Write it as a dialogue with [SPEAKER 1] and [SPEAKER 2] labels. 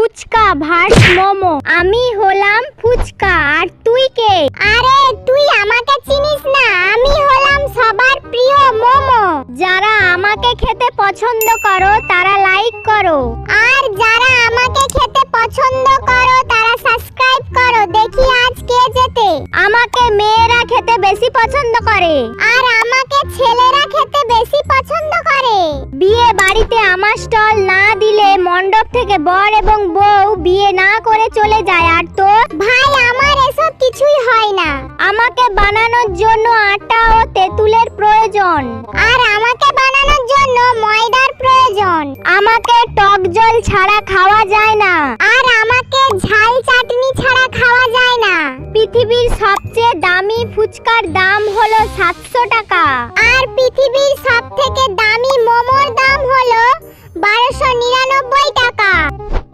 [SPEAKER 1] Fuchka verse momo. আমি হলাম ফুচকা আর তুই কে?
[SPEAKER 2] আরে তুই আমাকে চিনিস না, আমি হলাম সবার প্রিয় মোমো।
[SPEAKER 1] যারা আমাকে খেতে পছন্দ করো তারা লাইক করো,
[SPEAKER 2] আর যারা আমাকে খেতে পছন্দ করো তারা সাবস্ক্রাইব করো। দেখি আজ কে জেতে।
[SPEAKER 1] আমাকে মেয়েরা খেতে বেশি পছন্দ করে
[SPEAKER 2] আর আমাকে ছেলেরা খেতে বেশি পছন্দ করে।
[SPEAKER 1] বিয়ে বাড়িতে আমার স্টল না দিলে মণ্ডপ থেকে বর এবং বউ বিয়ে না করে চলে যায়। আর তোর?
[SPEAKER 2] ভাই আমার এসব কিছুই হয় না।
[SPEAKER 1] আমাকে বানানোর জন্য আটা ও তেঁতুলের প্রয়োজন,
[SPEAKER 2] আর আমাকে বানানোর জন্য ময়দার প্রয়োজন।
[SPEAKER 1] আমাকে টক জল ছাড়া খাওয়া যায় না,
[SPEAKER 2] আর আমাকে ঝাল চাটনি ছাড়া খাওয়া যায় না।
[SPEAKER 1] পৃথিবীর সবচেয়ে দামি ফুচকার দাম হলো 700 টাকা।
[SPEAKER 2] আর পৃথিবীর সবথেকে দামি মোমোর দাম হলো 1299 টাকা।